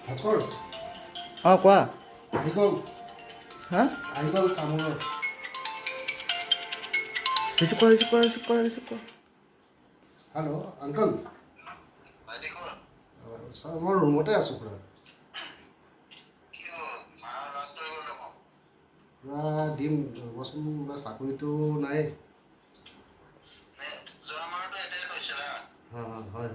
ভাস্কৰ কোৱা আহি গ'ল হা কামৰ ৰিচিভ কৰা হেল্ল' আংকল ছাৰ মই ৰুমতে আছোঁ পুৰা দিম ৰ'বচোন চাকৰিটো নাই হয়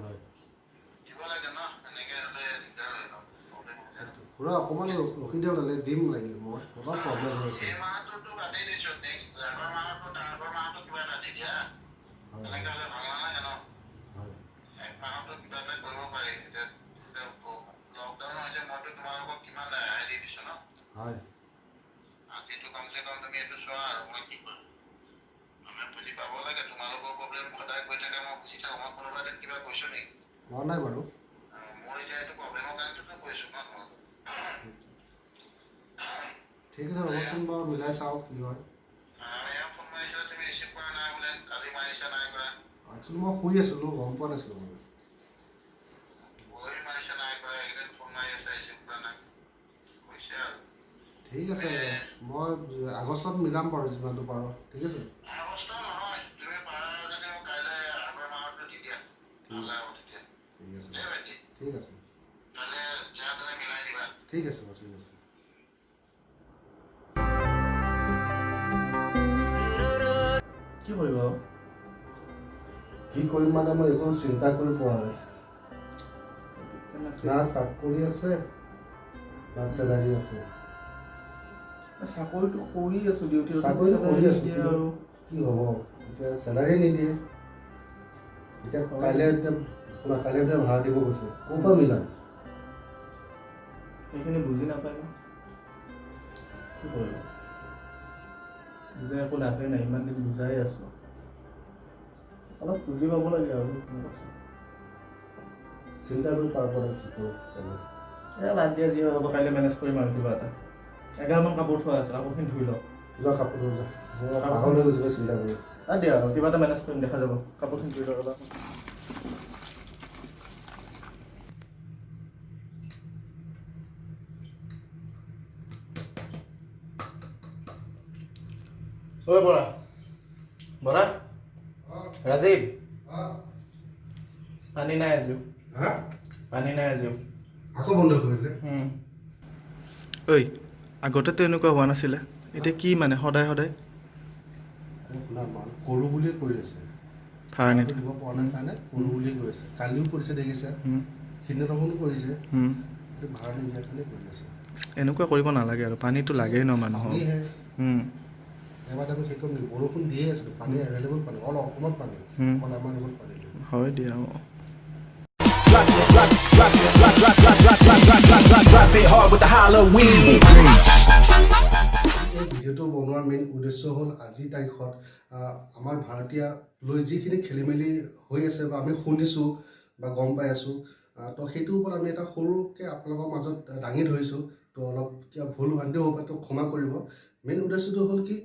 পুৰা অকণমান ৰখি দিয়ক দিম লাগিলে মই অলপ প্ৰব্লেম হৈ আছে হয় কোৱা নাই বাৰু ঠিক আছে ৰ'বচোন বাৰু মিলাই চাওঁ কি হয় একচুৱেলি মই শুই আছিলোঁ গম পোৱা নাছিলোঁ মানে ঠিক আছে মই আগষ্টত মিলাম বাৰু যিমানটো পাৰোঁ ঠিক আছে ঠিক আছে ঠিক আছে বাৰু ঠিক আছে কি কৰিবা কি কৰিম মানে মই একো চিন্তা কৰি পৰা নাই না চাকৰি আছে না চেলাৰী আছে চাকৰিটো কৰি আছো ডিউটি চাকৰি কৰি আছো আৰু কি হ'ব এতিয়া চেলাৰী নিদিয়ে এতিয়া কাইলৈ ভাড়া দিব কৈছে ক'ৰ পৰা মিলাম সেইখিনি বুজি নাপায় ন কি কৰিবা বুজাই একো লাভেই নাই ইমান দিন বুজাই আছো অলপ বুজি পাব লাগে আৰু চিন্তা কৰি পাৰ পৰা কি কৰোঁ বাদ দিয়া যি হ'ব কাইলৈ মেনেজ কৰিম আৰু কিবা এটা 11মান কাপোৰ থোৱা আছে কাপোৰখিনি ধুই লওক যোৱা কাপোৰ যা পাগল হৈ গৈছে চিন্তা কৰি দিয়া আৰু কিবা এটা মেনেজ কৰিম দেখা যাব কাপোৰখিনি ধুই লওক বৰা ৰাজীৱ পানী নাই আজিও আকৌ বন্ধ কৰিলে ঐ আগতেতো এনেকুৱা হোৱা নাছিলে এতিয়া কি মানে সদায় শুনা কৰোঁ বুলিয়ে কৰি আছে ভাড়াটো দিব পৰা নাই কাৰণে কৰোঁ বুলিয়ে কৰি আছে কালিও কৰিছে দেখিছে সিদিনাখনো কৰিছে ভাড়া নিদিয়াৰ কাৰণে কৰি আছে এনেকুৱা কৰিব নালাগে আৰু পানীটো লাগেই ন মানুহক এবাৰ আমি সেই কৰিম বৰষুণ দিয়ে আছিলোঁ পানী এভেইলেবল পানী অলপ অসমত পানী অকল আমাৰ ৰুমত পানী হয় দিয়া এই ভিডিঅ'টো বনোৱাৰ মেইন উদ্দেশ্য হ'ল আজিৰ তাৰিখত আমাৰ ভাৰতীয়লৈ যিখিনি খেলি মেলি হৈ আছে বা আমি শুনিছোঁ বা গম পাই আছোঁ তো সেইটোৰ ওপৰত আমি এটা সৰুকৈ আপোনালোকৰ মাজত দাঙি ধৰিছোঁ তো অলপ কিবা ভুল ভ্ৰান্তি হ'ব পাৰে তো ক্ষমা কৰিব মেইন উদ্দেশ্যটো হ'ল কি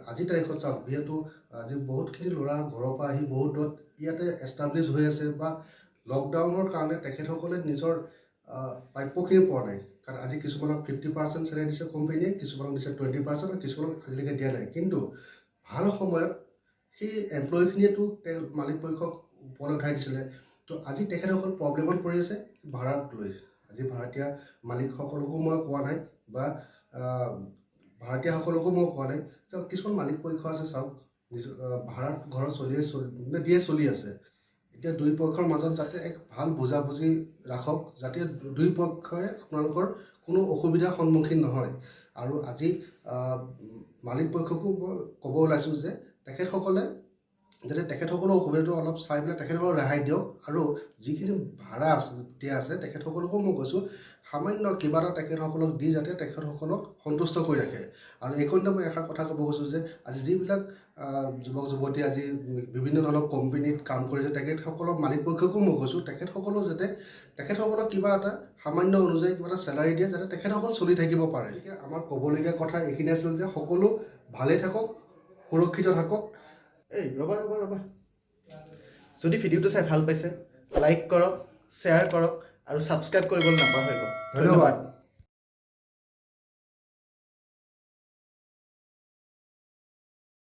আজিৰ তাৰিখত চাওক যিহেতু আজি বহুতখিনি ল'ৰা ঘৰৰ পৰা আহি বহুত দূৰত ইয়াতে এষ্টাব্লিছ হৈ আছে বা লকডাউনৰ কাৰণে তেখেতসকলে নিজৰ প্ৰাপ্যখিনি পোৱা নাই কাৰণ আজি কিছুমানক 50% চেলাৰী দিছে কোম্পানীয়ে কিছুমানক দিছে 20% আৰু কিছুমানক আজিলৈকে দিয়া নাই কিন্তু ভাল সময়ত সেই এমপ্লয়ীখিনিয়েতো মালিক পক্ষক ওপৰত উঠাই দিছিলে তো আজি তেখেতসকল প্ৰব্লেমত পৰি আছে ভাড়াক লৈ আজি ভাড়াতীয়া মালিকসকলকো মই কোৱা নাই বা ভাড়াতীয়াসকলকো মই কোৱা নাই যে কিছুমান মালিক পক্ষ আছে চাওক নিজৰ ভাড়াত ঘৰত চলি আছে এতিয়া দুই পক্ষৰ মাজত যাতে এক ভাল বুজাবুজি ৰাখক যাতে দুই পক্ষৰে আপোনালোকৰ কোনো অসুবিধাৰ সন্মুখীন নহয় আৰু আজি মালিক পক্ষকো মই ক'ব ওলাইছোঁ যে তেখেতসকলে যাতে তেখেতসকলৰ অসুবিধাটো অলপ চাই পেলাই তেখেতসকলক ৰেহাই দিয়ক আৰু যিখিনি ভাড়া দিয়া আছে তেখেতসকলকো মই কৈছোঁ সামান্য কিবা এটা তেখেতসকলক দি যাতে তেখেতসকলক সন্তুষ্ট কৰি ৰাখে আৰু এইখনতে মই এষাৰ কথা ক'ব কৈছোঁ যে আজি যিবিলাক যুৱক যুৱতী আজি বিভিন্ন ধৰণৰ কোম্পানীত কাম কৰিছে তেখেতসকলৰ মালিক পক্ষকো মই কৈছোঁ তেখেতসকলেও যাতে তেখেতসকলক কিবা এটা সামান্য অনুযায়ী কিবা এটা চেলাৰী দিয়ে যাতে তেখেতসকল চলি থাকিব পাৰে গতিকে আমাৰ ক'বলগীয়া কথা এইখিনি আছিল যে সকলো ভালেই থাকক সুৰক্ষিত থাকক ৰ'বা যদি ভিডিঅ'টো চাই ভাল পাইছে লাইক কৰক শ্বেয়াৰ কৰক আৰু ছাবস্ক্ৰাইব কৰিবলৈ নাপাহৰিব। ধন্যবাদ।